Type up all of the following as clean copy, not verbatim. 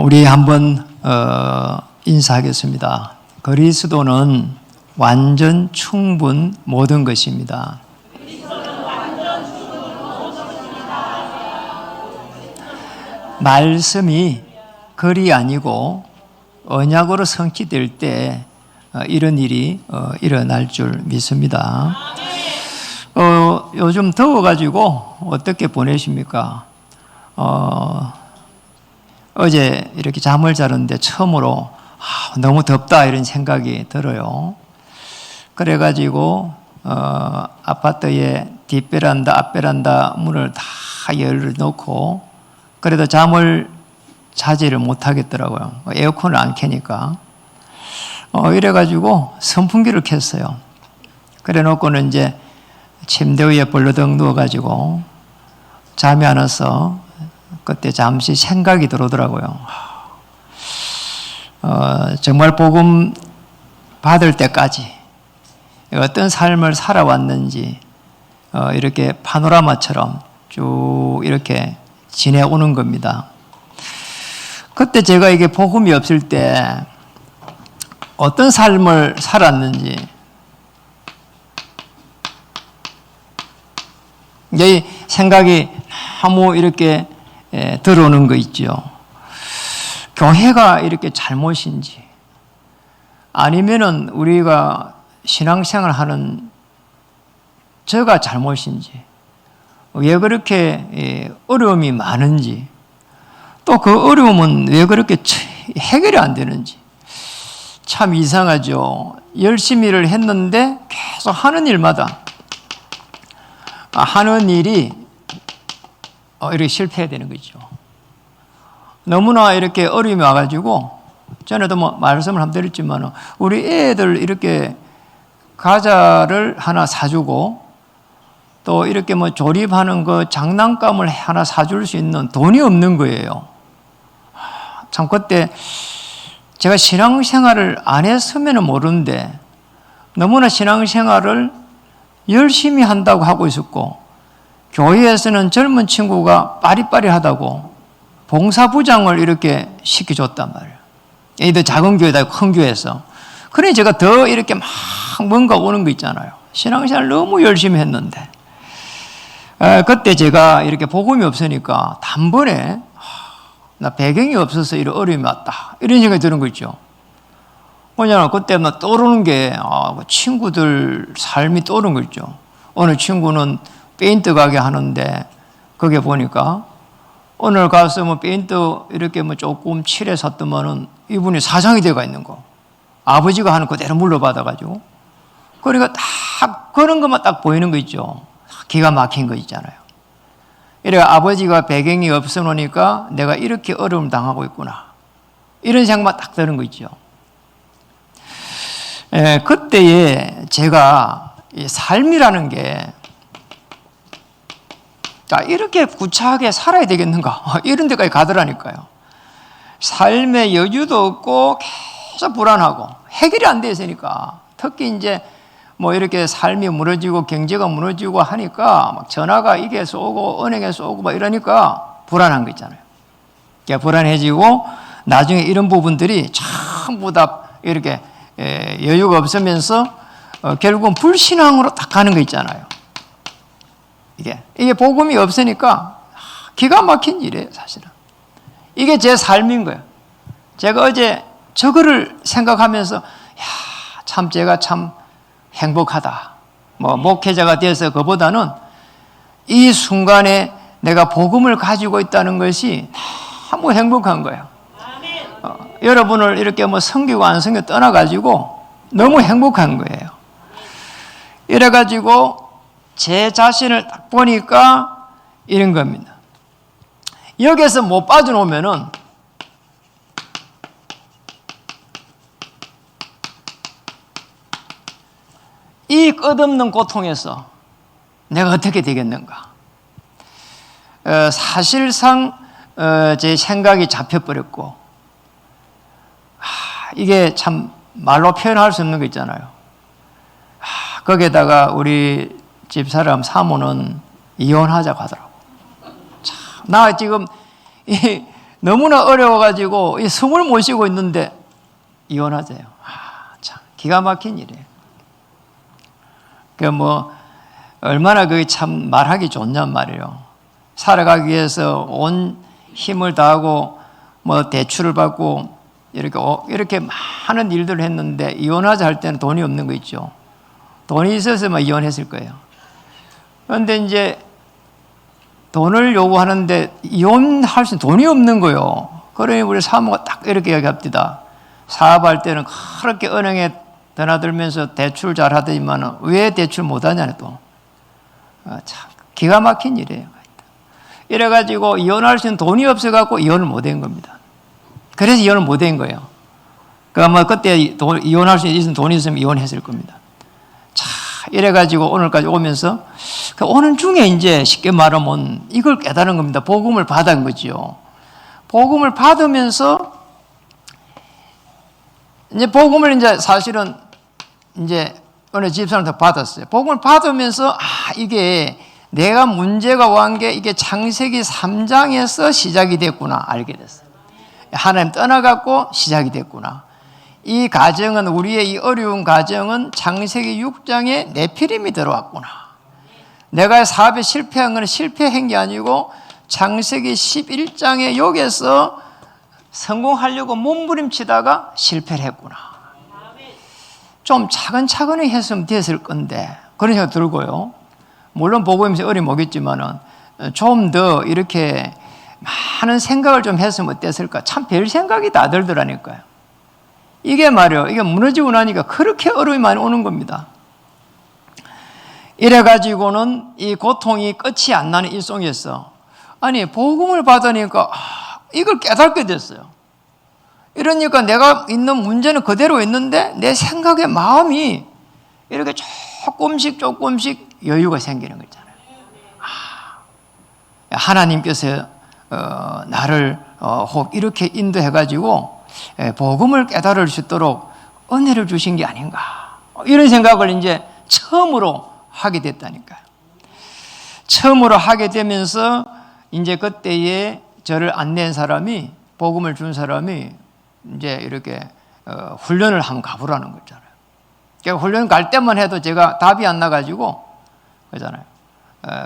우리 한번 인사하겠습니다. 그리스도는 완전 충분 모든 것입니다. 말씀이 글이 아니고 언약으로 성취될 때 이런 일이 일어날 줄 믿습니다. 요즘 더워가지고 어떻게 보내십니까? 어제 이렇게 잠을 자는데 처음으로 너무 덥다 이런 생각이 들어요. 그래가지고 아파트의 뒷베란다, 앞베란다 문을 다 열어놓고 그래도 잠을 자지를 못하겠더라고요. 에어컨을 안 켜니까. 이래가지고 선풍기를 켰어요. 그래 놓고는 이제 침대 위에 벌러덩 누워가지고 잠이 안 와서 그때 잠시 생각이 들어오더라고요. 정말 복음 받을 때까지 어떤 삶을 살아왔는지 이렇게 파노라마처럼 쭉 이렇게 지내오는 겁니다. 그때 제가 이게 복음이 없을 때 어떤 삶을 살았는지 이 생각이 너무 이렇게 들어오는 거 있죠. 교회가 이렇게 잘못인지 아니면은 우리가 신앙생활 하는 저가 잘못인지 왜 그렇게 어려움이 많은지 또 그 어려움은 왜 그렇게 해결이 안 되는지 참 이상하죠. 열심히 일을 했는데 계속 하는 일마다 하는 일이 이렇게 실패해야 되는 거죠. 너무나 이렇게 어려움이 와가지고 전에도 말씀을 한번 드렸지만 우리 애들 이렇게 과자를 하나 사주고 또 이렇게 조립하는 거 장난감을 하나 사줄 수 있는 돈이 없는 거예요. 참 그때 제가 신앙생활을 안 했으면 모르는데 너무나 신앙생활을 열심히 한다고 하고 있었고 교회에서는 젊은 친구가 빠리빠리하다고 봉사부장을 이렇게 시켜줬단 말이에요. 이 작은 교회다 큰 교회에서. 그러니 제가 더 이렇게 막 뭔가 오는 거 있잖아요. 신앙생활 너무 열심히 했는데 그때 제가 이렇게 복음이 없으니까 단번에 나 배경이 없어서 이런 어려움이 왔다 이런 생각이 드는 거 있죠. 뭐냐면 그때 떠오르는 게 친구들 삶이 떠오르는 거 있죠. 어느 친구는 페인트 가게 하는데 거기에 보니까 오늘 가서 페인트 이렇게 조금 칠해 샀더만은 이분이 사장이 되어가 있는 거. 아버지가 하는 그대로 물려받아가지고. 그러니까 딱 그런 것만 딱 보이는 거 있죠. 기가 막힌 거 있잖아요. 이래 아버지가 배경이 없어 놓으니까 내가 이렇게 어려움 당하고 있구나. 이런 생각만 딱 드는 거 있죠. 그때에 제가 이 삶이라는 게 이렇게 구차하게 살아야 되겠는가? 이런 데까지 가더라니까요. 삶의 여유도 없고 계속 불안하고 해결이 안 돼 있으니까 특히 이제 이렇게 삶이 무너지고 경제가 무너지고 하니까 막 전화가 이게서 오고 은행에서 오고 이러니까 불안한 거 있잖아요. 불안해지고 나중에 이런 부분들이 전부 다 이렇게 여유가 없으면서 결국은 불신앙으로 딱 가는 거 있잖아요. 이게 복음이 없으니까 기가 막힌 일이에요, 사실은. 이게 제 삶인 거예요. 제가 어제 저거를 생각하면서 참 제가 참 행복하다. 목회자가 돼서 그보다는 이 순간에 내가 복음을 가지고 있다는 것이 너무 행복한 거예요. 여러분을 이렇게 섬기고 안 섬기고 떠나가지고 너무 행복한 거예요. 이래가지고 제 자신을 딱 보니까 이런 겁니다. 여기에서 못 빠져놓으면은 이 끝없는 고통에서 내가 어떻게 되겠는가? 사실상 제 생각이 잡혀버렸고 이게 참 말로 표현할 수 없는 거 있잖아요. 거기에다가 우리 집사람 사모는 이혼하자고 하더라고. 나 지금 너무나 어려워가지고 이 숨을 못 쉬고 있는데 이혼하세요. 참 기가 막힌 일이에요. 그 얼마나 그게 참 말하기 좋냔 말이에요. 살아가기 위해서 온 힘을 다하고 대출을 받고 이렇게 많은 일들을 했는데 이혼하자 할 때는 돈이 없는 거 있죠. 돈이 있어서 이혼했을 거예요. 그런데 이제 돈을 요구하는데 이혼할 수 있는 돈이 없는 거예요. 그러니 우리 사모가 딱 이렇게 이야기합니다. 사업할 때는 그렇게 은행에 드나들면서 대출 잘 하더니만 왜 대출 못 하냐네 또. 참 기가 막힌 일이에요. 이래가지고 이혼할 수 있는 돈이 없어갖고 이혼을 못 한 겁니다. 그래서 이혼을 못 한 거예요. 그때 이혼할 수 있는 돈이 있으면 이혼했을 겁니다. 자, 이래가지고 오늘까지 오면서 오는 중에 이제 쉽게 말하면 이걸 깨달은 겁니다. 복음을 받은 거지요. 복음을 받으면서 이제 복음을 이제 사실은 이제 어느 집사람한테 받았어요. 복음을 받으면서 이게 내가 문제가 온 게 이게 창세기 3장에서 시작이 됐구나 알게 됐어요. 하나님 떠나갖고 시작이 됐구나. 이 가정은 우리의 이 어려운 가정은 창세기 6장에 네피림이 들어왔구나. 내가 사업에 실패한 건 실패한 게 아니고 창세기 11장에 여기서 성공하려고 몸부림치다가 실패를 했구나. 좀 차근차근히 했으면 됐을 건데 그런 생각 들고요. 물론 복음에서 어려움이 오겠지만은 좀 더 이렇게 많은 생각을 좀 했으면 어땠을까? 참 별 생각이 다 들더라니까요. 이게 말이에요. 이게 무너지고 나니까 그렇게 어려움이 많이 오는 겁니다. 이래가지고는 이 고통이 끝이 안 나는 일송에서 아니 복음을 받으니까 이걸 깨닫게 됐어요. 이러니까 내가 있는 문제는 그대로 있는데 내 생각의 마음이 이렇게 조금씩 여유가 생기는 거잖아요. 하나님께서 나를 혹 이렇게 인도해가지고 복음을 깨달을 수 있도록 은혜를 주신 게 아닌가 이런 생각을 이제 처음으로 하게 됐다니까요. 처음으로 하게 되면서 이제 그때에 저를 안낸 사람이 복음을 준 사람이 이제 이렇게 훈련을 한번 가보라는 거잖아요. 그러니까 훈련 갈 때만 해도 제가 답이 안 나가지고 그러잖아요.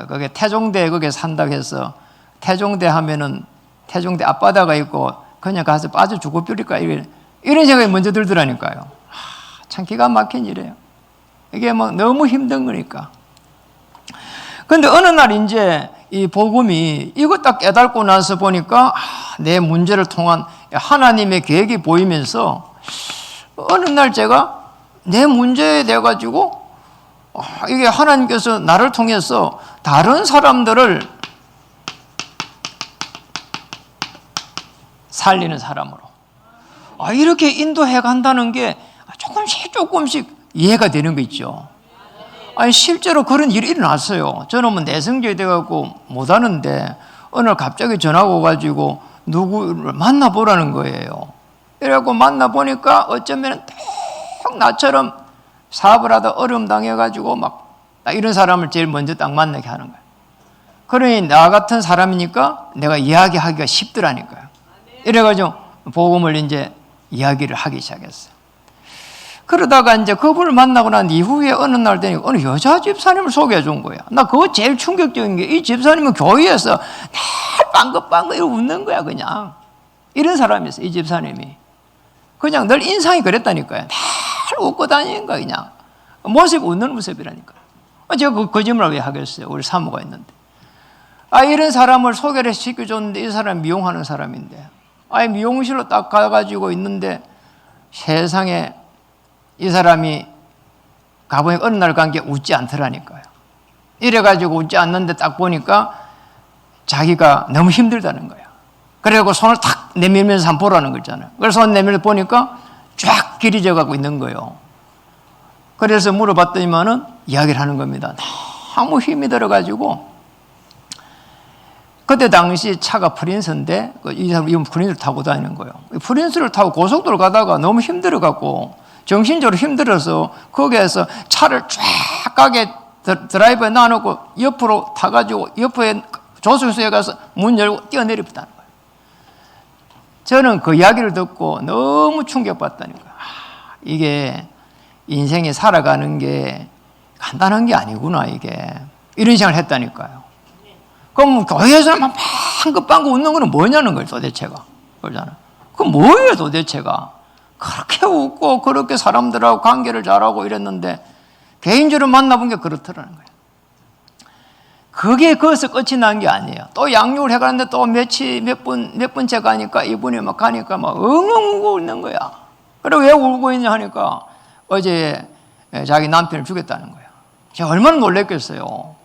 거기 태종대 거기에 산다고 해서 태종대 하면은 태종대 앞바다가 있고 그냥 가서 빠져 죽어 버릴까 이런 생각이 먼저 들더라니까요. 참 기가 막힌 일이에요. 이게 너무 힘든 거니까. 그런데 어느 날 이제 이 복음이 이거 딱 깨닫고 나서 보니까 내 문제를 통한 하나님의 계획이 보이면서 어느 날 제가 내 문제에 대해 가지고 이게 하나님께서 나를 통해서 다른 사람들을 살리는 사람으로 이렇게 인도해 간다는 게 조금씩 이해가 되는 거 있죠. 아니 실제로 그런 일이 일어났어요. 저는 내성적이 돼갖고 못하는데 어느 날 갑자기 전화가 오가지고 누구를 만나보라는 거예요. 이래갖고 만나보니까 어쩌면 딱 나처럼 사업을 하다 어려움 당해가지고 막 이런 사람을 제일 먼저 딱 만나게 하는 거예요. 그러니 나 같은 사람이니까 내가 이야기하기가 쉽더라니까요. 이래가지고 복음을 이제 이야기를 하기 시작했어요. 그러다가 이제 그분을 만나고 난 이후에 어느 날 되니 어느 여자 집사님을 소개해 준 거야. 나 그거 제일 충격적인 게 이 집사님은 교회에서 늘 빵긋빵긋 이러고 웃는 거야 그냥. 이런 사람이었어 이 집사님이. 그냥 늘 인상이 그랬다니까요. 늘 웃고 다니는 거야 그냥. 모습이 웃는 모습이라니까. 제가 그 거짓말을 왜 하겠어요. 우리 사모가 있는데. 이런 사람을 소개를 시켜줬는데 이 사람이 미용하는 사람인데 미용실로 딱 가가지고 있는데 세상에 이 사람이 가보니까 어느 날 간 게 웃지 않더라니까요. 이래가지고 웃지 않는데 딱 보니까 자기가 너무 힘들다는 거야. 그래갖고 손을 탁 내밀면서 한번 보라는 거잖아요. 그래서 손 내밀면서 보니까 쫙 길이져 갖고 있는 거예요. 그래서 물어봤더니만은 이야기를 하는 겁니다. 너무 힘이 들어가지고 그때 당시 차가 프린스인데 이 사람 이건 프린스를 타고 다니는 거예요. 프린스를 타고 고속도로 가다가 너무 힘들어 갖고 정신적으로 힘들어서 거기에서 차를 쫙 가게 드라이버에 놔놓고 옆으로 타가지고 옆에 조수석에 가서 문 열고 뛰어내리었다는 거예요. 저는 그 이야기를 듣고 너무 충격받다니까요. 이게 인생에 살아가는 게 간단한 게 아니구나, 이게. 이런 생각을 했다니까요. 그럼 교회에서는 막 방긋방긋 웃는 거는 뭐냐는 거예요, 도대체가. 그러잖아요. 그건 뭐예요, 도대체가. 그렇게 웃고 그렇게 사람들하고 관계를 잘하고 이랬는데 개인적으로 만나본 게 그렇더라는 거예요. 그게 거기서 끝이 난 게 아니에요. 또 양육을 해가는데 또 몇 번째 가니까 이분이 막 가니까 막 엉엉 울고 있는 거야. 그리고 왜 울고 있냐 하니까 어제 자기 남편을 죽였다는 거예요. 제가 얼마나 놀랬겠어요.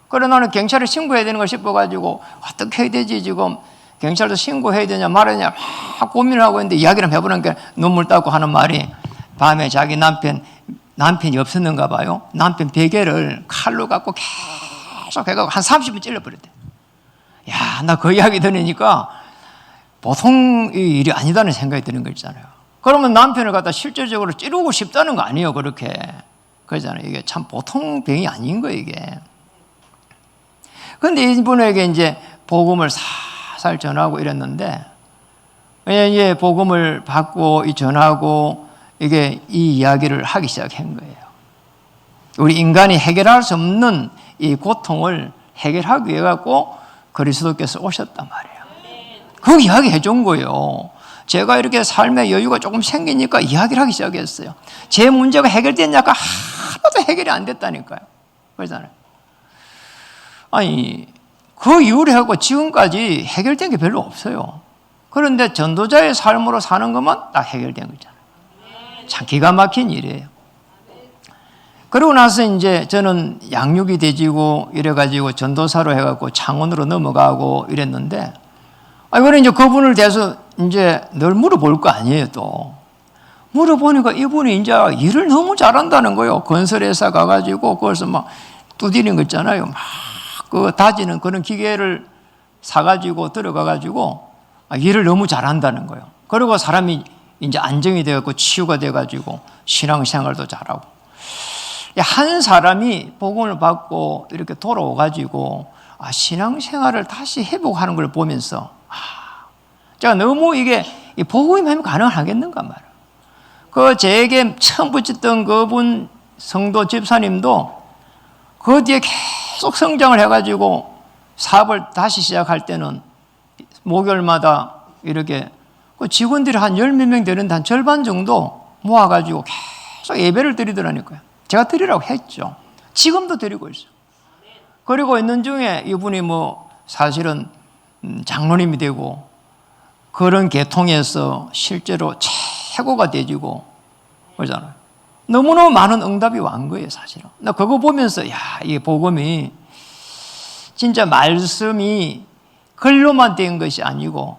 그래 나는 경찰에 신고해야 되는 걸 싶어가지고 어떻게 해야 되지 지금 경찰도 신고해야 되냐 말하냐 막 고민을 하고 있는데 이야기를 해보니까 눈물 닦고 하는 말이 밤에 자기 남편이 없었는가 봐요. 남편 베개를 칼로 갖고 계속 해가지고 한 30분 찔러버렸대. 야, 나 그 이야기 들으니까 보통 일이 아니다는 생각이 드는 거 있잖아요. 그러면 남편을 갖다 실질적으로 찌르고 싶다는 거 아니에요, 그렇게. 그러잖아요. 이게 참 보통 병이 아닌 거예요, 이게. 근데 이분에게 이제 복음을 살살 전하고 이랬는데, 이제 복음을 받고 전하고 이게 이 이야기를 하기 시작한 거예요. 우리 인간이 해결할 수 없는 이 고통을 해결하기 위해 갖고 그리스도께서 오셨단 말이에요. 그 이야기 해준 거예요. 제가 이렇게 삶의 여유가 조금 생기니까 이야기를 하기 시작했어요. 제 문제가 해결됐냐가 하나도 해결이 안 됐다니까요. 그러잖아요. 아니, 그 이후로 하고 지금까지 해결된 게 별로 없어요. 그런데 전도자의 삶으로 사는 것만 딱 해결된 거잖아요. 참 기가 막힌 일이에요. 그러고 나서 이제 저는 양육이 되지고 이래가지고 전도사로 해갖고 창원으로 넘어가고 이랬는데, 이번에 이제 그분을 대해서 이제 늘 물어볼 거 아니에요, 또. 물어보니까 이분이 이제 일을 너무 잘한다는 거예요. 건설회사 가가지고 거기서 막 두드리는 거 있잖아요. 막 그 다지는 그런 기계를 사가지고 들어가가지고 일을 너무 잘한다는 거예요. 그리고 사람이 이제 안정이 되었고 치유가 돼가지고 신앙생활도 잘하고. 한 사람이 복음을 받고 이렇게 돌아와가지고 신앙생활을 다시 회복하는 걸 보면서 제가 너무 이게 복음이면 가능하겠는가 말이에요. 그 제게 처음 붙였던 그분 성도 집사님도 그 뒤에 계속 성장을 해가지고 사업을 다시 시작할 때는 목요일마다 이렇게 직원들이 한 10몇 명 되는데 한 절반 정도 모아가지고 계속 예배를 드리더라니까요. 제가 드리라고 했죠. 지금도 드리고 있어요. 그리고 있는 중에 이분이 사실은 장로님이 되고 그런 계통에서 실제로 최고가 되지고 그러잖아요. 너무너무 많은 응답이 온 거예요, 사실은. 나 그거 보면서 이 복음이 진짜 말씀이 글로만 된 것이 아니고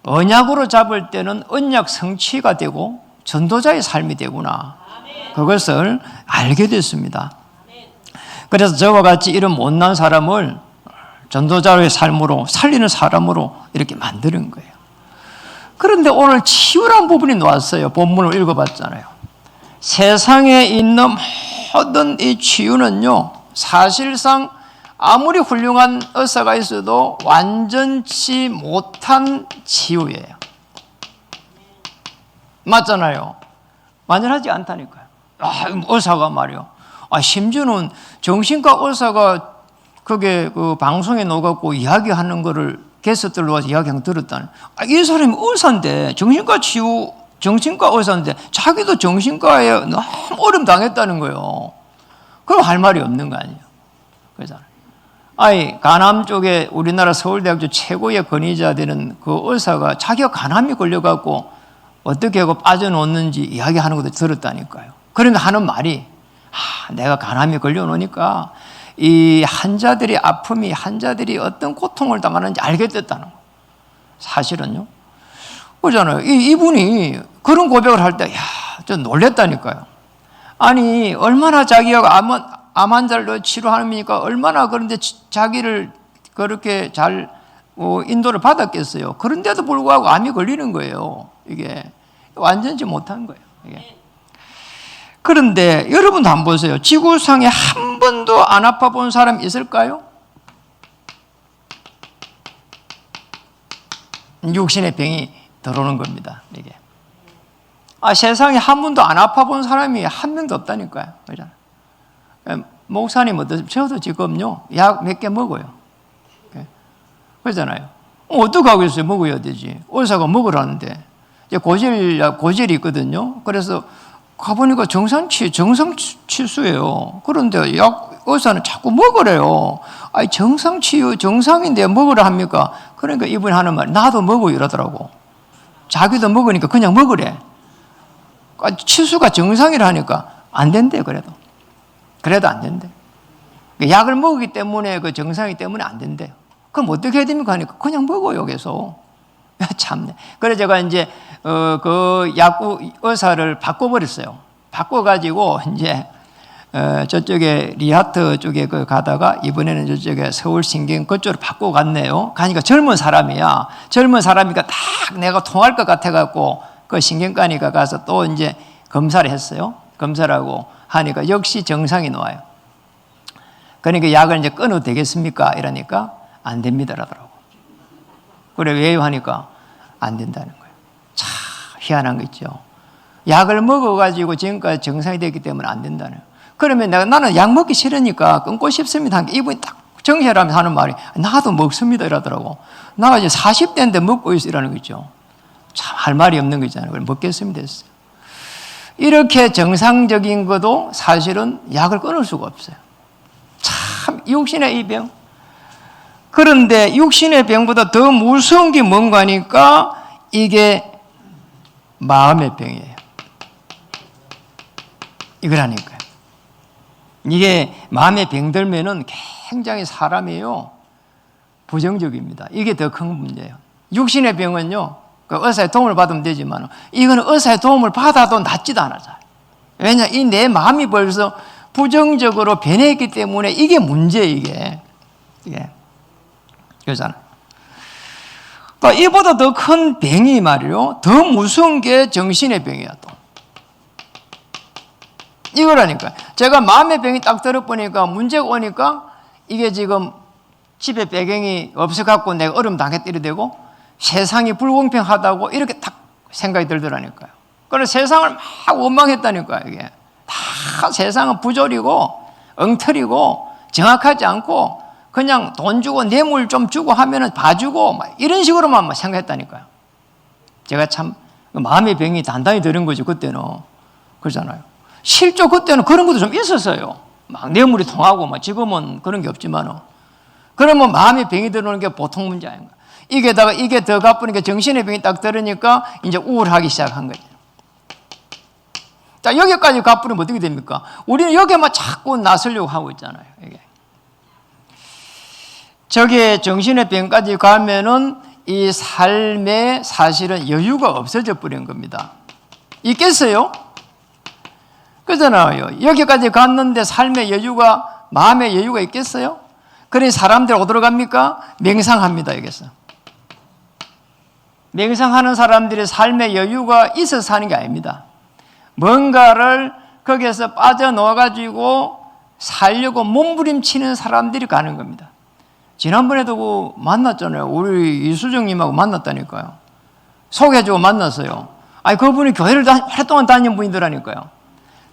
언약으로 잡을 때는 언약 성취가 되고 전도자의 삶이 되구나. 그것을 알게 됐습니다. 그래서 저와 같이 이런 못난 사람을 전도자의 삶으로 살리는 사람으로 이렇게 만드는 거예요. 그런데 오늘 치유란 부분이 나왔어요. 본문을 읽어봤잖아요. 세상에 있는 모든 이 치유는요, 사실상 아무리 훌륭한 의사가 있어도 완전치 못한 치유예요. 맞잖아요. 완전하지 않다니까요. 의사가 말이요. 심지어는 정신과 의사가 그게 그 방송에 나가고 이야기하는 거를 게스트들로 와서 이야기하는 거 들었다니. 이 사람이 의사인데, 정신과 의사인데, 자기도 정신과에 너무 어려움 당했다는 거예요. 그럼 할 말이 없는 거 아니에요. 그러잖아요. 간암 쪽에 우리나라 서울대학교 최고의 권위자 되는 그 의사가 자기가 간암이 걸려갖고 어떻게 하고 빠져놓는지 이야기하는 것도 들었다니까요. 그러니까 하는 말이, 내가 간암이 걸려놓으니까 이 환자들의 아픔이, 환자들이 어떤 고통을 당하는지 알게 됐다는 거. 사실은요. 그러잖아요. 이분이 그런 고백을 할 때, 좀 놀랬다니까요. 아니, 얼마나 자기가 암 환자를 치료하니까 얼마나 그런데 자기를 그렇게 잘 인도를 받았겠어요. 그런데도 불구하고 암이 걸리는 거예요. 이게 완전치 못한 거예요. 이게. 그런데 여러분도 한번 보세요. 지구상에 한 번도 안 아파 본 사람 있을까요? 육신의 병이 들어오는 겁니다. 이게. 세상에 한 번도 안 아파 본 사람이 한 명도 없다니까요. 그렇잖아요. 목사님 어떠세요? 저도 지금요, 약 몇 개 먹어요. 그러잖아요. 어떻게 하겠어요? 먹어야 되지. 의사가 먹으라는데. 고질이 있거든요. 그래서 가보니까 정상 치수예요. 그런데 의사는 자꾸 먹으래요. 정상 치유, 정상인데 먹으라 합니까? 그러니까 이분이 하는 말, 나도 먹어 이러더라고. 자기도 먹으니까 그냥 먹으래. 치수가 정상이라 하니까 안 된대, 그래도. 그래도 안 된대. 약을 먹기 때문에 그 정상이기 때문에 안 된대요. 그럼 어떻게 해야 됩니까? 하니까 그냥 먹어요, 계속. 참네. 그래서 제가 이제, 그 약국 의사를 바꿔버렸어요. 바꿔가지고, 이제, 저쪽에 리하트 쪽에 가다가 이번에는 저쪽에 서울신경 그쪽으로 바꿔갔네요. 가니까 젊은 사람이야. 젊은 사람이니까 딱 내가 통할 것 같아갖고 그 신경과니까 가서 또 이제 검사를 했어요. 검사를 하고 하니까 역시 정상이 나와요. 그러니까 약을 이제 끊어도 되겠습니까? 이러니까 안 됩니다. 라더라고. 그래, 왜요? 하니까 안 된다는 거예요. 참 희한한 거 있죠. 약을 먹어가지고 지금까지 정상이 됐기 때문에 안 된다는 거예요. 그러면 나는 약 먹기 싫으니까 끊고 싶습니다. 하니까 이분이 딱 정혈하면서 하는 말이 나도 먹습니다. 이러더라고. 나가 이제 40대인데 먹고 있어. 이라는 거 있죠. 참 할 말이 없는 거 있잖아요. 그럼 먹겠으면 됐어요. 이렇게 정상적인 것도 사실은 약을 끊을 수가 없어요. 참 육신의 이 병. 그런데 육신의 병보다 더 무서운 게 뭔가 하니까 이게 마음의 병이에요. 이거라니까요. 이게 마음의 병들면은 굉장히 사람이요 부정적입니다. 이게 더 큰 문제예요. 육신의 병은요, 그 의사의 도움을 받으면 되지만 이거는 의사의 도움을 받아도 낫지도 않아요. 왜냐, 이 내 마음이 벌써 부정적으로 변했기 때문에 이게 문제예요. 이게. 그렇잖아요. 그러니까 이보다 더 큰 병이 말이요, 더 무서운 게 정신의 병이야 또. 이거라니까. 제가 마음의 병이 딱 들어보니까 문제가 오니까 이게 지금 집에 배경이 없어갖고 내가 얼음 당했더니 되고 세상이 불공평하다고 이렇게 딱 생각이 들더라니까요. 그래서 세상을 막 원망했다니까요. 이게 다 세상은 부조리고 엉터리고 정확하지 않고 그냥 돈 주고 뇌물 좀 주고 하면은 봐주고 막 이런 식으로만 생각했다니까요. 제가 참 마음의 병이 단단히 들은 거죠. 그때는. 그러잖아요. 실제 그때는 그런 것도 좀 있었어요. 막 뇌물이 통하고 막 지금은 그런 게 없지만은. 그러면 마음의 병이 들어오는 게 보통 문제 아닌가. 이게 더 가쁘니까 정신의 병이 딱 들으니까 이제 우울하기 시작한 거죠. 자, 여기까지 가쁘면 어떻게 됩니까? 우리는 여기에만 자꾸 나서려고 하고 있잖아요. 이게. 저게 정신의 병까지 가면은 이 삶에 사실은 여유가 없어져 버린 겁니다. 있겠어요? 그러잖아요. 여기까지 갔는데 삶의 여유가, 마음의 여유가 있겠어요? 그러니 사람들 어디로 갑니까? 맹상합니다. 여기서. 맹상하는 사람들의 삶의 여유가 있어서 사는 게 아닙니다. 뭔가를 거기에서 빠져나와가지고 살려고 몸부림치는 사람들이 가는 겁니다. 지난번에도 만났잖아요. 우리 이수정님하고 만났다니까요. 소개해주고 만났어요. 그분이 교회를 오랫동안 다닌 분이더라니까요.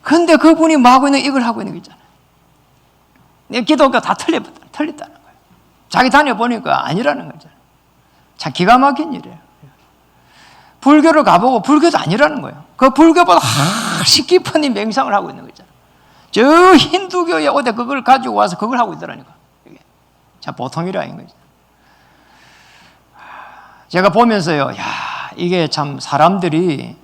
근데 그분이 뭐 하고 있는 이걸 하고 있는 거 있잖아요. 기독교가 다 틀렸다는 거예요. 자기 다녀보니까 아니라는 거죠. 참 기가 막힌 일이에요. 불교를 가보고 불교도 아니라는 거예요. 그 불교보다 훨씬 깊은 이 맹상을 하고 있는 거잖아요. 저 힌두교에 어디 그걸 가지고 와서 그걸 하고 있더라니까. 이게 참 보통 일이 아닌 거죠. 제가 보면서요, 이게 참 사람들이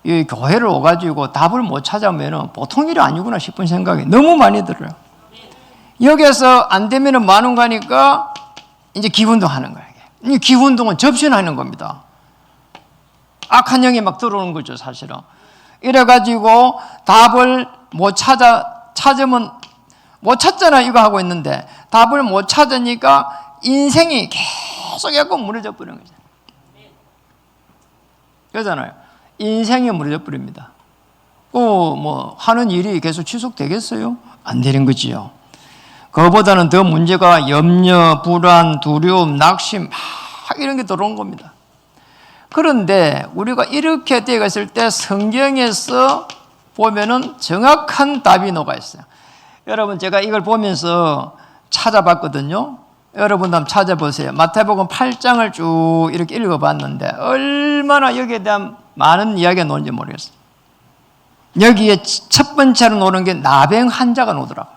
이 교회를 오가지고 답을 못 찾아오면 보통 일이 아니구나 싶은 생각이 너무 많이 들어요. 여기에서 안 되면 많은 거니까 이제 기운동 하는 거예요. 이 기운동은 접신하는 겁니다. 악한 영이 막 들어오는 거죠, 사실은. 이래가지고 답을 못 찾으면 못 찾잖아, 이거 하고 있는데 답을 못 찾으니까 인생이 계속 약간 무너져 버리는 거죠. 그러잖아요. 인생이 무너져 버립니다. 하는 일이 계속 지속되겠어요? 안 되는 거지요. 그거보다는 더 문제가 염려, 불안, 두려움, 낙심, 막 이런 게 들어온 겁니다. 그런데 우리가 이렇게 되어 있을 때 성경에서 보면은 정확한 답이 녹아 있어요. 여러분, 제가 이걸 보면서 찾아봤거든요. 여러분도 한번 찾아보세요. 마태복음 8장을 쭉 이렇게 읽어봤는데 얼마나 여기에 대한 많은 이야기가 나오는지 모르겠어요. 여기에 첫 번째로 나오는 게 나병 환자가 나오더라고요.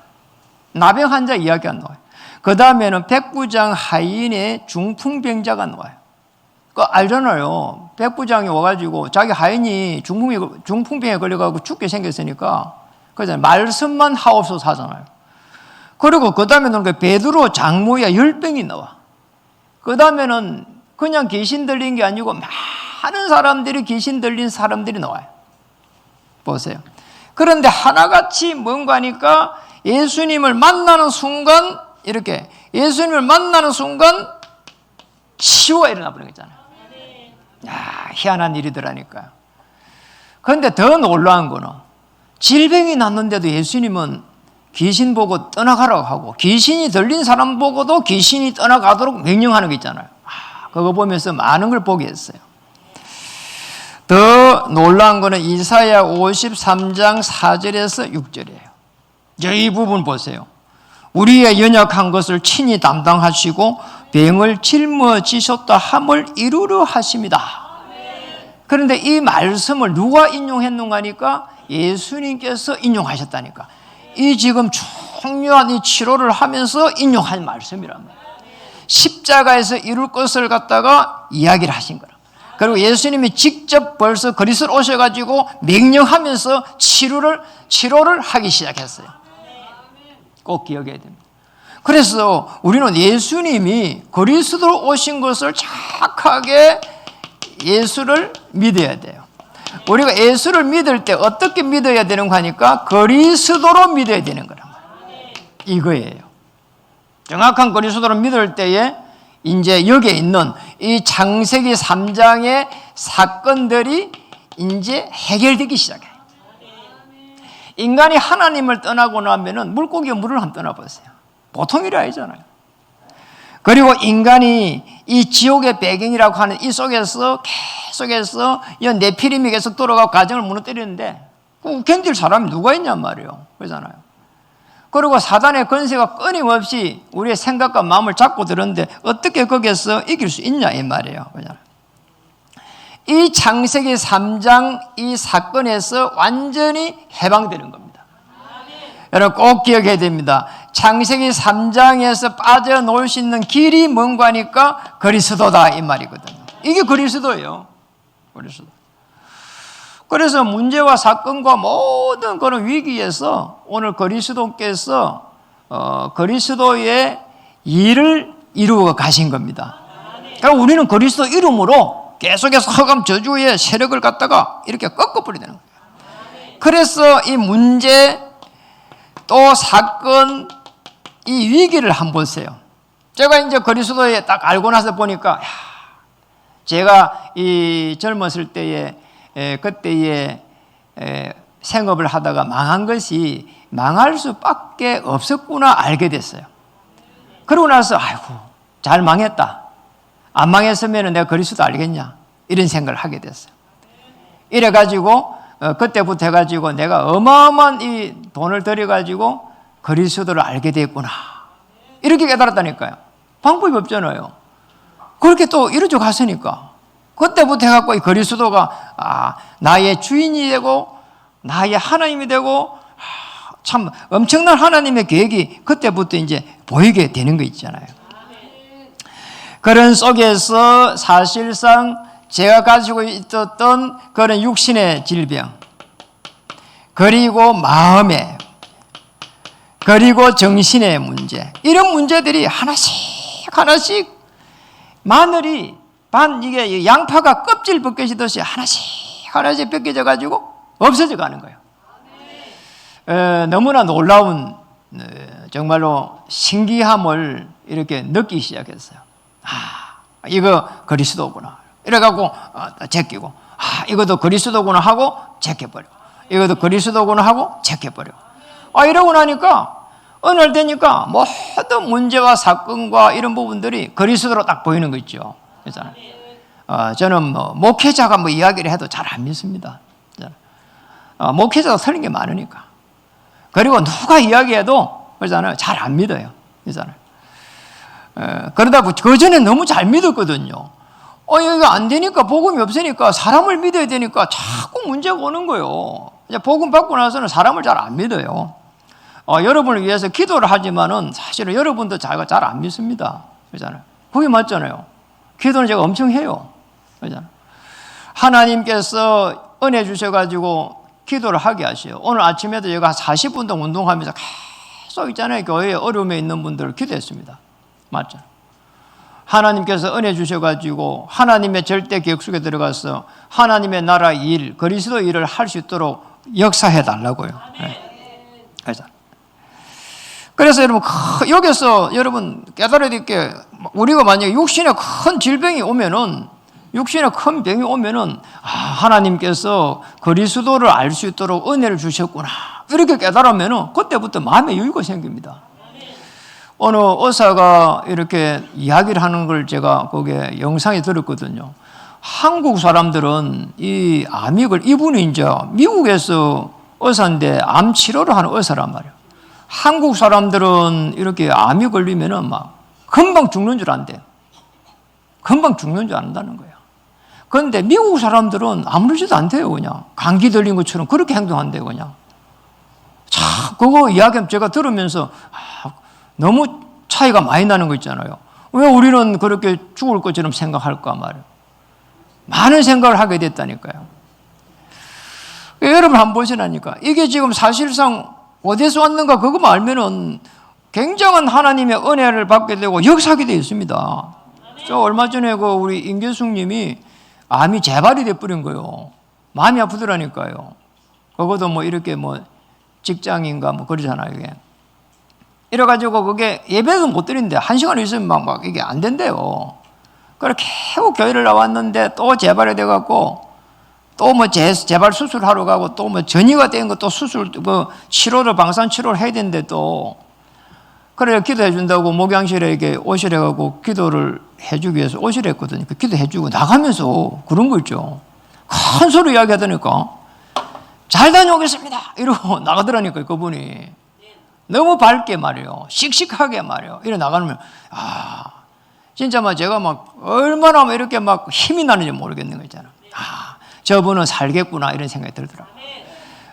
나병 환자 이야기가 나와요. 그 다음에는 백부장 하인의 중풍병자가 나와요. 알잖아요. 백부장이 와가지고 자기 하인이 중풍병에 걸려가지고 죽게 생겼으니까 그잖아요. 말씀만 하옵소서 하잖아요. 그리고 그 다음에는 그 베드로 장모야 10병이 나와. 그 다음에는 그냥 귀신 들린 게 아니고 많은 사람들이 귀신 들린 사람들이 나와요. 보세요. 그런데 하나같이 뭔가 하니까 예수님을 만나는 순간 이렇게 예수님을 만나는 순간 치유가 일어나 버린 거잖아요. 희한한 일이더라니까요. 그런데 더 놀라운 거는 질병이 났는데도 예수님은 귀신 보고 떠나가라고 하고 귀신이 들린 사람 보고도 귀신이 떠나가도록 명령하는 거 있잖아요. 그거 보면서 많은 걸 보게 했어요. 더 놀라운 거는 이사야 53장 4절에서 6절이에요. 이 부분 보세요. 우리의 연약한 것을 친히 담당하시고 병을 짊어지셨다 함을 이루려 하십니다. 그런데 이 말씀을 누가 인용했는가 하니까 예수님께서 인용하셨다니까. 이 지금 중요한 이 치료를 하면서 인용한 말씀이란 말이에요. 십자가에서 이룰 것을 갖다가 이야기를 하신 거라. 그리고 예수님이 직접 벌써 그리스도로 오셔가지고 명령하면서 치료를 하기 시작했어요. 꼭 기억해야 됩니다. 그래서 우리는 예수님이 그리스도로 오신 것을 정확하게 예수를 믿어야 돼요. 우리가 예수를 믿을 때 어떻게 믿어야 되는가 하니까 그리스도로 믿어야 되는 거란 말이에요. 이거예요. 정확한 그리스도로 믿을 때에 이제 여기에 있는 이 창세기 3장의 사건들이 이제 해결되기 시작해요. 인간이 하나님을 떠나고 나면은 물고기가 물을 한번 떠나보세요. 보통 일이 아니잖아요. 그리고 인간이 이 지옥의 배경이라고 하는 이 속에서 계속해서 이 네피림이 계속 돌아가고 가정을 무너뜨리는데 견딜 사람이 누가 있냔 말이에요. 그러잖아요. 그리고 사단의 권세가 끊임없이 우리의 생각과 마음을 잡고 들었는데 어떻게 거기에서 이길 수 있냐 이 말이에요. 그러잖아요. 이 창세기 3장 이 사건에서 완전히 해방되는 겁니다. 여러분 꼭 기억해야 됩니다. 창세기 3장에서 빠져나올 수 있는 길이 뭔가 하니까 그리스도다 이 말이거든요. 이게 그리스도예요. 그리스도. 그래서 문제와 사건과 모든 그런 위기에서 오늘 그리스도께서 그리스도의 일을 이루어 가신 겁니다. 그럼 우리는 그리스도 이름으로 계속해서 흑암 저주의 세력을 갖다가 이렇게 꺾어버리는 거예요. 그래서 이 문제 또 사건 이 위기를 한번 보세요. 제가 이제 그리스도에 딱 알고 나서 보니까 제가 이 젊었을 때에 그때에 생업을 하다가 망한 것이 망할 수밖에 없었구나 알게 됐어요. 그러고 나서 아이고 잘 망했다. 안 망했으면 내가 그리스도 알겠냐 이런 생각을 하게 됐어요. 이래가지고 그때부터 해가지고 내가 어마어마한 이 돈을 들여가지고 그리스도를 알게 됐구나 이렇게 깨달았다니까요. 방법이 없잖아요. 그렇게 또 이루어져 갔으니까 그때부터 해갖고 이 그리스도가 나의 주인이 되고 나의 하나님이 되고 참 엄청난 하나님의 계획이 그때부터 이제 보이게 되는 거 있잖아요. 그런 속에서 사실상 제가 가지고 있었던 그런 육신의 질병 그리고 마음의 그리고 정신의 문제 이런 문제들이 하나씩 마늘이 이게 양파가 껍질 벗겨지듯이 하나씩 벗겨져 가지고 없어져 가는 거예요. 너무나 놀라운 정말로 신기함을 이렇게 느끼기 시작했어요. 이거 그리스도구나. 이래갖고 제끼고 이것도 그리스도구나 하고 제껴버려. 이것도 그리스도구나 하고 제껴버려. 이러고 나니까 어느 날 되니까 모든 문제와 사건과 이런 부분들이 그리스도로 딱 보이는 거 있죠. 그렇잖아요. 저는 목회자가 이야기를 해도 잘 안 믿습니다. 목회자가 틀린 게 많으니까. 그리고 누가 이야기해도 그러잖아요. 잘 안 믿어요. 그러잖아요. 그러다 그 전에 너무 잘 믿었거든요. 이거 안 되니까, 복음이 없으니까 사람을 믿어야 되니까 자꾸 문제가 오는 거예요. 이제 복음 받고 나서는 사람을 잘 안 믿어요. 여러분을 위해서 기도를 하지만은 사실은 여러분도 자기가 잘 안 믿습니다. 그러잖아요. 그게 맞잖아요. 기도는 제가 엄청 해요. 그러잖아요. 하나님께서 은혜 주셔가지고 기도를 하게 하셔요. 오늘 아침에도 제가 40분 동안 운동하면서 계속 있잖아요. 교회에 어려움에 있는 분들을 기도했습니다. 맞죠? 하나님께서 은혜 주셔가지고 하나님의 절대 계획 속에 들어가서 하나님의 나라 일, 그리스도 일을 할 수 있도록 역사해 달라고요. 네. 그래서 여러분, 여기서 여러분 깨달아야 될 게, 우리가 만약에 육신에 큰 질병이 오면은, 육신에 큰 병이 오면은, 하나님께서 그리스도를 알 수 있도록 은혜를 주셨구나, 이렇게 깨달으면은 그때부터 마음의 여유가 생깁니다. 어느 의사가 이렇게 이야기를 하는 걸 제가 거기에 영상에 들었거든요. 한국 사람들은 이 암익을, 이분이 이제 미국에서 의사인데 암 치료를 하는 의사란 말이에요. 한국 사람들은 이렇게 암이 걸리면은 막 금방 죽는 줄 안대요. 금방 죽는 줄 안다는 거예요. 그런데 미국 사람들은 아무렇지도 않대요. 그냥 감기 들린 것처럼 그렇게 행동한대요. 그냥. 자, 그거 이야기 제가 들으면서 너무 차이가 많이 나는 거 있잖아요. 왜 우리는 그렇게 죽을 것처럼 생각할까 말이에요. 많은 생각을 하게 됐다니까요. 여러분 한번 보시라니까. 이게 지금 사실상 어디서 왔는가 그것만 알면은 굉장한 하나님의 은혜를 받게 되고 역사하게 되어 있습니다. 저 얼마 전에 우리 임교숙 님이 암이 재발이 돼버린 거예요. 마음이 아프더라니까요. 그것도 이렇게 직장인가 그러잖아요. 이게. 이래가지고 그게 예배도 못 드린대. 1시간 있으면 막 이게 안 된대요. 그래 계속 교회를 나왔는데 또 재발이 돼갖고 또 재발 수술하러 가고 또 전이가 된 거 또 수술, 치료를, 방사선 치료를 해야 되는데 또. 그래 기도해 준다고 목양실에 이렇게 오시래가고 기도를 해주기 위해서 오시랬거든요. 기도해주고 나가면서 그런 거 있죠. 큰 소리 이야기 하다니까. 잘 다녀오겠습니다. 이러고 나가더라니까요, 그분이. 너무 밝게 말이에요. 씩씩하게 말이에요. 이래 나가면, 진짜 제가 얼마나 이렇게 힘이 나는지 모르겠는 거 있잖아. 저분은 살겠구나, 이런 생각이 들더라고요.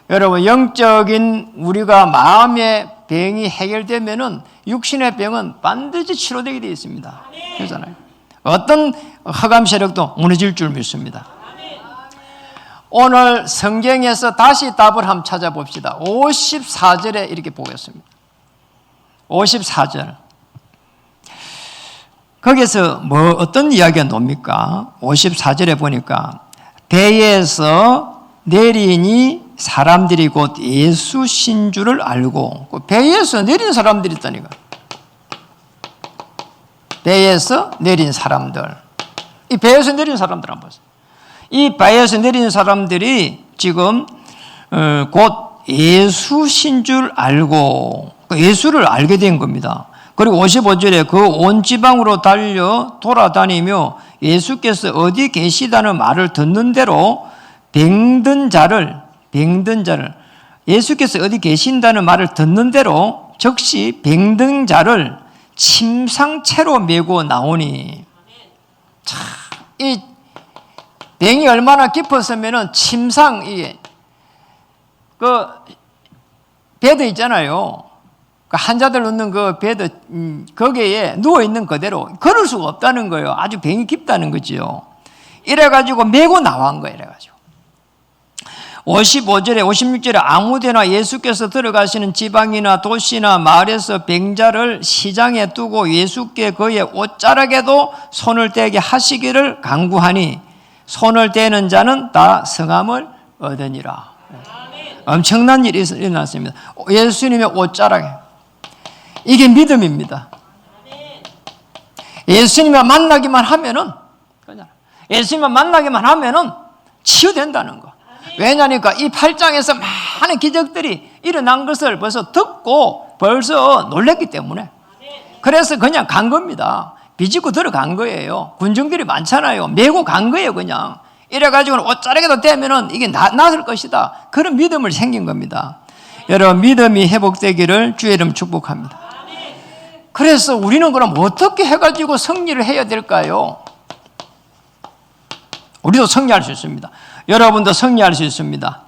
여러분, 영적인 우리가 마음의 병이 해결되면은 육신의 병은 반드시 치료되게 되어 있습니다. 그렇잖아요. 어떤 흑암 세력도 무너질 줄 믿습니다. 오늘 성경에서 다시 답을 한번 찾아봅시다. 54절에 이렇게 보겠습니다. 54절. 거기서 어떤 이야기가 나옵니까? 54절에 보니까 배에서 내리니 사람들이 곧 예수신 줄을 알고, 배에서 내린 사람들이 있다니까. 배에서 내린 사람들. 이 배에서 내린 사람들 한번 보세요. 이 배에서 내린 사람들이 지금 곧 예수신 줄 알고, 예수를 알게 된 겁니다. 그리고 55절에 그 온 지방으로 달려 돌아다니며 예수께서 어디 계시다는 말을 듣는 대로 병든 자를 예수께서 어디 계신다는 말을 듣는 대로 즉시 병든 자를 침상채로 메고 나오니. 참, 이 병이 얼마나 깊었으면은 침상, 베드 있잖아요. 그 환자들 넣는 그 베드, 거기에 누워있는 그대로 걸을 수가 없다는 거예요. 아주 병이 깊다는 거지요. 이래가지고 메고 나온 거예요. 이래가지고. 55절에, 56절에 아무데나 예수께서 들어가시는 지방이나 도시나 마을에서 병자를 시장에 두고 예수께 그의 옷자락에도 손을 대게 하시기를 간구하니 손을 대는 자는 다 성함을 얻으니라. 엄청난 일이 일어났습니다. 예수님의 옷자락에. 이게 믿음입니다. 예수님을 만나기만 하면은, 예수님을 만나기만 하면은 치유된다는 거. 왜냐니까 이 8장에서 많은 기적들이 일어난 것을 벌써 듣고 벌써 놀랐기 때문에. 그래서 그냥 간 겁니다. 비집고 들어간 거예요. 군중들이 많잖아요. 메고 간 거예요, 그냥. 이래가지고는 옷자락에도 대면은 이게 나설 것이다. 그런 믿음을 생긴 겁니다. 여러분, 믿음이 회복되기를 주의 이름 축복합니다. 그래서 우리는 그럼 어떻게 해가지고 승리를 해야 될까요? 우리도 승리할 수 있습니다. 여러분도 승리할 수 있습니다.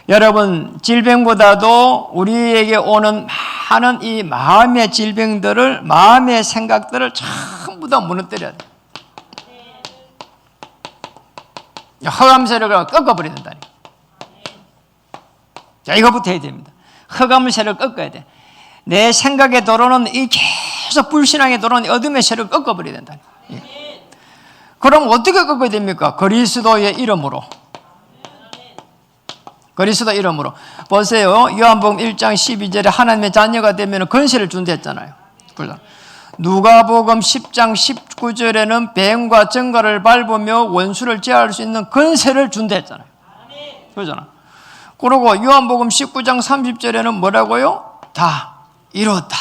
여러분, 질병보다도 우리에게 오는 많은 이 마음의 질병들을, 마음의 생각들을 전부 다 무너뜨려야 돼요. 흑암 세력을 꺾어버려야 된다니. 자, 이거부터 해야 됩니다. 흑암 세력을 꺾어야 돼. 내 생각에 들어오는 이 계속 불신앙에 들어오는 어둠의 세력을 꺾어버려야 된다니. 예. 그럼 어떻게 꺾어야 됩니까? 그리스도의 이름으로. 그리스도 이름으로. 보세요. 요한복음 1장 12절에 하나님의 자녀가 되면 권세를 준다 했잖아요. 누가복음 10장 19절에는 뱀과 정갈을 밟으며 원수를 제어할 수 있는 권세를 준다 했잖아요. 그러잖아. 그리고 요한복음 19장 30절에는 뭐라고요? 다 이뤘다.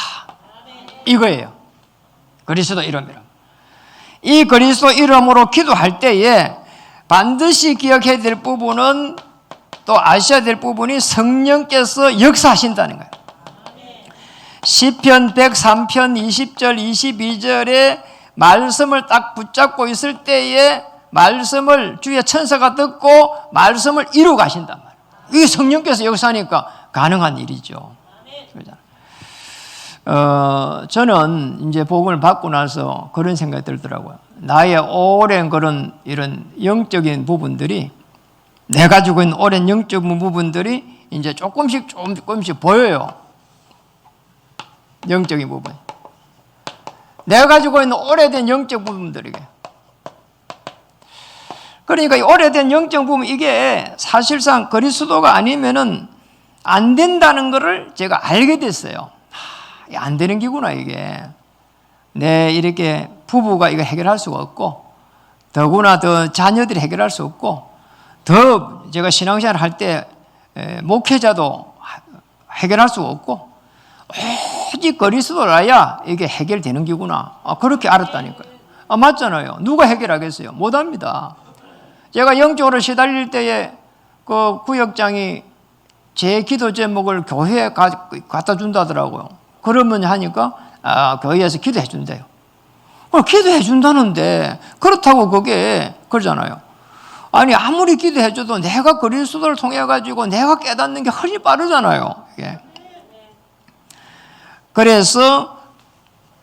이거예요. 그리스도 이름이라. 이 그리스도 이름으로 기도할 때에 반드시 기억해야 될 부분은, 또 아셔야 될 부분이 성령께서 역사하신다는 거예요. 시편 103편 20절 22절에 말씀을 딱 붙잡고 있을 때에 말씀을 주의 천사가 듣고 말씀을 이루어 가신단 말이에요. 이게 성령께서 역사하니까 가능한 일이죠. 저는 이제 복음을 받고 나서 그런 생각이 들더라고요. 나의 오랜 그런 이런 영적인 부분들이, 내가 가지고 있는 오랜 영적인 부분들이 이제 조금씩 보여요. 영적인 부분. 내가 가지고 있는 오래된 영적 부분들이게. 그러니까 이 오래된 영적 부분, 이게 사실상 그리스도가 아니면은 안 된다는 것을 제가 알게 됐어요. 안 되는 기구나, 이게. 이렇게 부부가 이거 해결할 수가 없고, 더구나 더 자녀들이 해결할 수 없고, 더 제가 신앙생활 할 때 목회자도 해결할 수가 없고, 오직 그리스도를 알아야 이게 해결되는 기구나. 그렇게 알았다니까요. 맞잖아요. 누가 해결하겠어요? 못합니다. 제가 영적으로 시달릴 때에 그 구역장이 제 기도 제목을 교회에 갖다 준다더라고요. 그러면 하니까 교회에서 기도해 준대요. 기도해 준다는데 그렇다고 그게 그러잖아요. 아니, 아무리 기도해 줘도 내가 그리스도를 통해 가지고 내가 깨닫는 게 훨씬 빠르잖아요. 이게. 그래서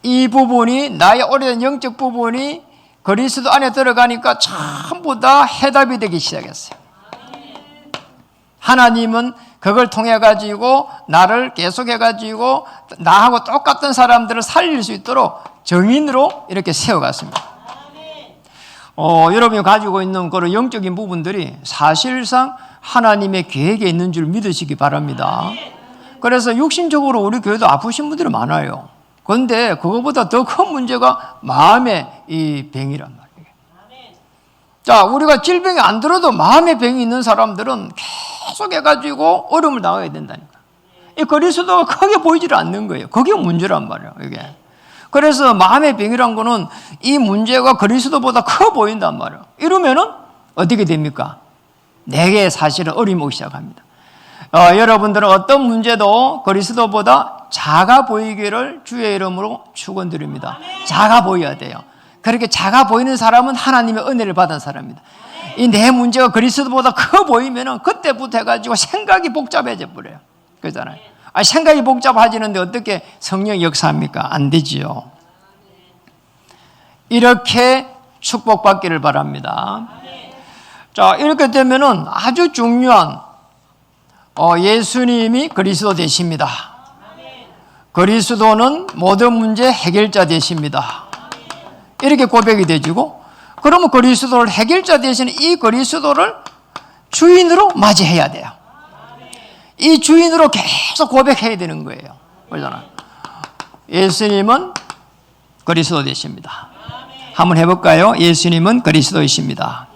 이 부분이, 나의 오래된 영적 부분이 그리스도 안에 들어가니까 전부 다 해답이 되기 시작했어요. 하나님은 그걸 통해 가지고 나를 계속해 가지고 나하고 똑같은 사람들을 살릴 수 있도록 정인으로 이렇게 세워갔습니다. 여러분이 가지고 있는 그런 영적인 부분들이 사실상 하나님의 계획에 있는 줄 믿으시기 바랍니다. 그래서 육신적으로 우리 교회도 아프신 분들이 많아요. 그런데 그거보다 더 큰 문제가 마음의 이 병이란 말이에요. 자, 우리가 질병이 안 들어도 마음의 병이 있는 사람들은 계속 해가지고 어려움을 당하게 된다니까. 이 그리스도가 크게 보이질 않는 거예요. 그게 문제란 말이에요, 이게. 그래서 마음의 병이란 거는 이 문제가 그리스도보다 커 보인단 말이에요. 이러면은 어떻게 됩니까? 내게 사실은 어려움이 오기 시작합니다. 여러분들은 어떤 문제도 그리스도보다 작아 보이기를 주의 이름으로 축원드립니다. 작아 보여야 돼요. 그렇게 작아 보이는 사람은 하나님의 은혜를 받은 사람입니다. 이 내 문제가 그리스도보다 커 보이면은 그때부터 해가지고 생각이 복잡해져 버려요. 그러잖아요. 생각이 복잡해지는데 어떻게 성령이 역사합니까? 안 되지요. 이렇게 축복받기를 바랍니다. 자, 이렇게 되면은 아주 중요한 예수님이 그리스도 되십니다. 그리스도는 모든 문제 해결자 되십니다. 이렇게 고백이 되지고, 그러면 그리스도를 해결자 되시는 이 그리스도를 주인으로 맞이해야 돼요. 이 주인으로 계속 고백해야 되는 거예요. 그러잖아요. 예수님은 그리스도 되십니다. 한번 해볼까요? 예수님은 그리스도이십니다.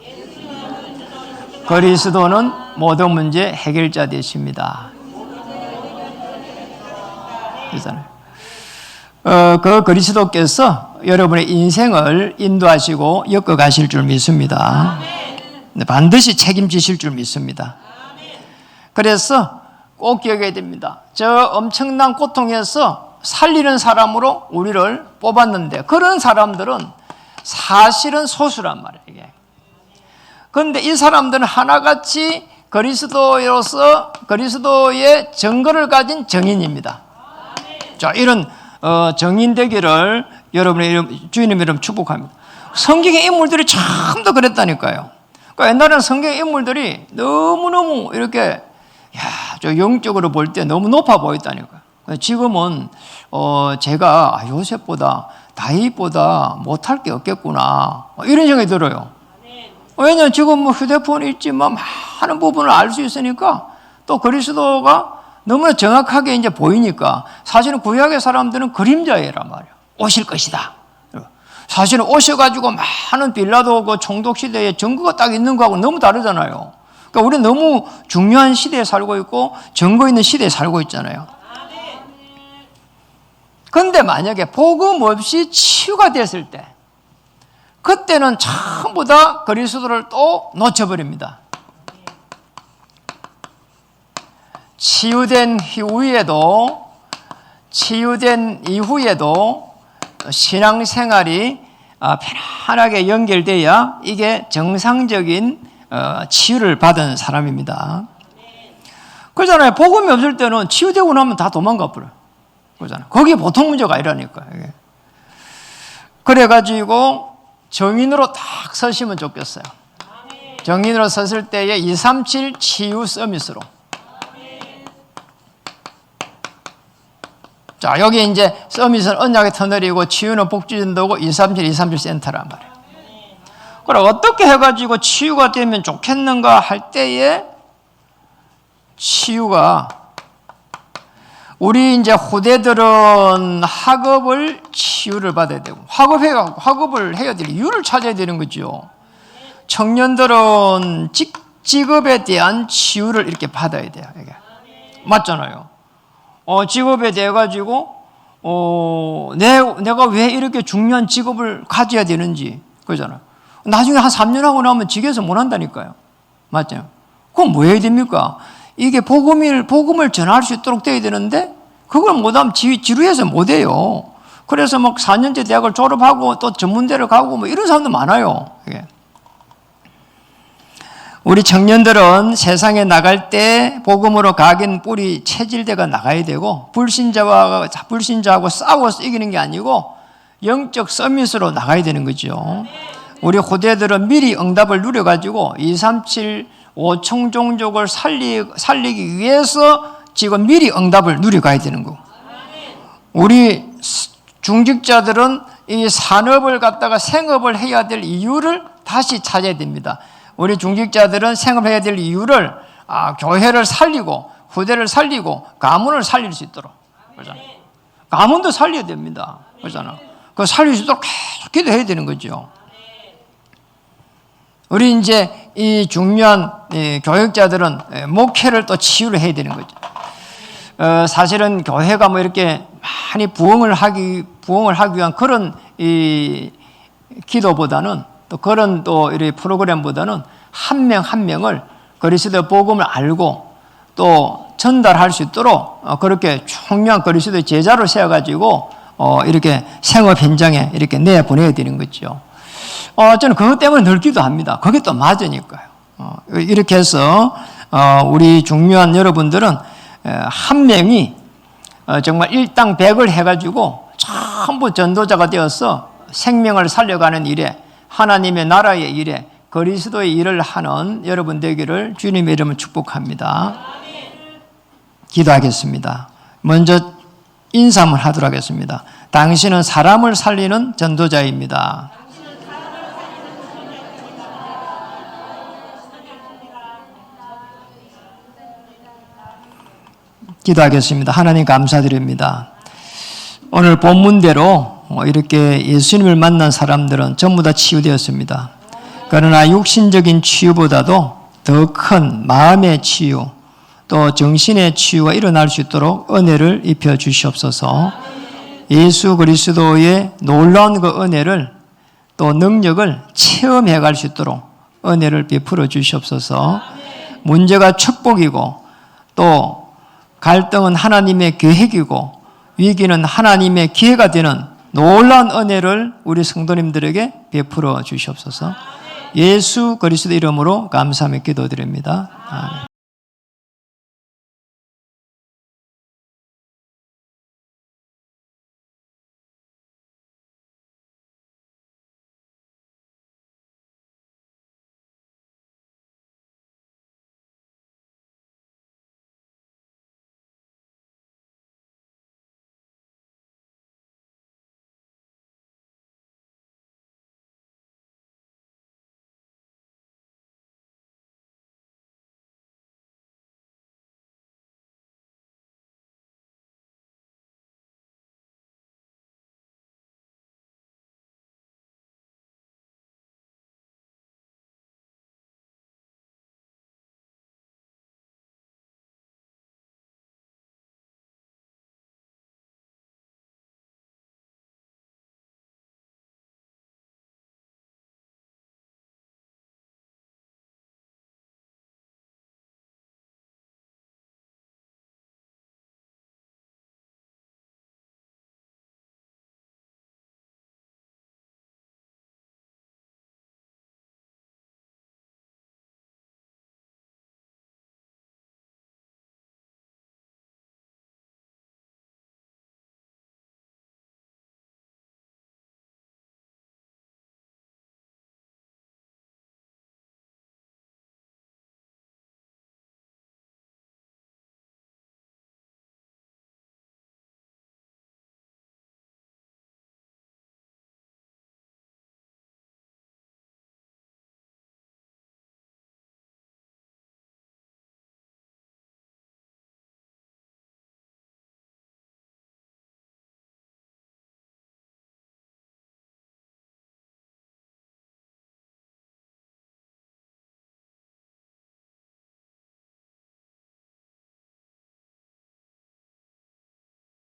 그리스도는 모든 문제 해결자 되십니다. 그러잖아요. 그 그리스도께서 여러분의 인생을 인도하시고 엮어가실 줄 믿습니다. 반드시 책임지실 줄 믿습니다. 그래서 꼭 기억해야 됩니다. 저 엄청난 고통에서 살리는 사람으로 우리를 뽑았는데 그런 사람들은 사실은 소수란 말이에요. 이게. 그런데 이 사람들은 하나같이 그리스도로서 그리스도의 증거를 가진 정인입니다. 자, 이런 정인 되기를 여러분의 이름, 주님의 이름 축복합니다. 성경의 인물들이 참 더 그랬다니까요. 그러니까 옛날에는 성경의 인물들이 너무너무 이렇게 저 영적으로 볼 때 너무 높아 보였다니까요. 지금은 제가 요셉보다 다윗보다 못할 게 없겠구나 이런 생각이 들어요. 왜냐하면 지금 뭐 휴대폰이 있지만 많은 부분을 알 수 있으니까 또 그리스도가 너무나 정확하게 이제 보이니까 사실은 구약의 사람들은 그림자애란 말이에요. 오실 것이다. 사실은 오셔가지고 많은 빌라도 그 총독 시대에 증거가 딱 있는 거하고 너무 다르잖아요. 그러니까 우리는 너무 중요한 시대에 살고 있고 증거 있는 시대에 살고 있잖아요. 그런데 만약에 복음 없이 치유가 됐을 때 그때는 전부 다 그리스도를 또 놓쳐버립니다. 치유된 이후에도 신앙생활이 편안하게 연결돼야 이게 정상적인 치유를 받은 사람입니다. 그러잖아요. 복음이 없을 때는 치유되고 나면 다 도망가 버려요. 그러잖아요. 거기에 보통 문제가 아니라니까요. 그래가지고 정인으로 딱 서시면 좋겠어요. 정인으로 섰을 때에 237 치유 서밋으로. 자, 여기 이제 서밋은 언약의 터널이고 치유는 복지전도고 237 센터란 말이에요. 그럼 어떻게 해가지고 치유가 되면 좋겠는가 할 때에 치유가 우리 이제 후대들은 학업을 치유를 받아야 되고 학업을 해야 될 이유를 찾아야 되는 거죠. 청년들은 직업에 대한 치유를 이렇게 받아야 돼요. 이게. 맞잖아요. 직업에 대해 가지고 내가 왜 이렇게 중요한 직업을 가져야 되는지 그러잖아요. 나중에 한 3년 하고 나면 직에서 못 한다니까요. 맞죠? 그럼 뭐 해야 됩니까? 이게 복음을 전할 수 있도록 돼야 되는데 그걸 못하면 지루해서 못해요. 그래서 막 4년제 대학을 졸업하고 또 전문대를 가고 뭐 이런 사람도 많아요. 이게. 우리 청년들은 세상에 나갈 때 복음으로 각인 뿌리 체질대가 나가야 되고 불신자하고 싸워서 이기는 게 아니고 영적 서밋으로 나가야 되는 거죠. 우리 후대들은 미리 응답을 누려가지고 237 5총종족을 살리기 위해서 지금 미리 응답을 누려가야 되는 거고 우리 중직자들은 이 산업을 갖다가 생업을 해야 될 이유를 다시 찾아야 됩니다. 우리 중직자들은 생업해야 될 이유를 교회를 살리고 후대를 살리고 가문을 살릴 수 있도록 그렇잖아요. 가문도 살려야 됩니다. 그렇잖아요. 그 살릴 수 있도록 계속 기도해야 되는 거죠. 우리 이제 이 중요한 교육자들은 목회를 또 치유를 해야 되는 거죠. 사실은 교회가 뭐 이렇게 많이 부흥을 하기 위한 그런 이 기도보다는 또 그런 또 이 프로그램보다는 한 명 한 명을 그리스도의 복음을 알고 또 전달할 수 있도록 그렇게 중요한 그리스도의 제자로 세워가지고 이렇게 생업 현장에 이렇게 내보내야 되는 거죠. 저는 그것 때문에 늘 기도합니다. 그게 또 맞으니까요. 이렇게 해서 우리 중요한 여러분들은 한 명이 정말 일당 100을 해가지고 전부 전도자가 되어서 생명을 살려가는 일에 하나님의 나라의 일에 그리스도의 일을 하는 여러분 되기를 주님의 이름으로 축복합니다. 기도하겠습니다. 먼저 인사를 하도록 하겠습니다. 당신은 사람을 살리는 전도자입니다. 기도하겠습니다. 하나님 감사드립니다. 오늘 본문대로 이렇게 예수님을 만난 사람들은 전부 다 치유되었습니다. 그러나 육신적인 치유보다도 더 큰 마음의 치유 또 정신의 치유가 일어날 수 있도록 은혜를 입혀 주시옵소서. 예수 그리스도의 놀라운 그 은혜를 또 능력을 체험해 갈 수 있도록 은혜를 베풀어 주시옵소서. 문제가 축복이고 또 갈등은 하나님의 계획이고 위기는 하나님의 기회가 되는 놀라운 은혜를 우리 성도님들에게 베풀어 주시옵소서. 예수 그리스도 이름으로 감사하며 기도드립니다. 아멘.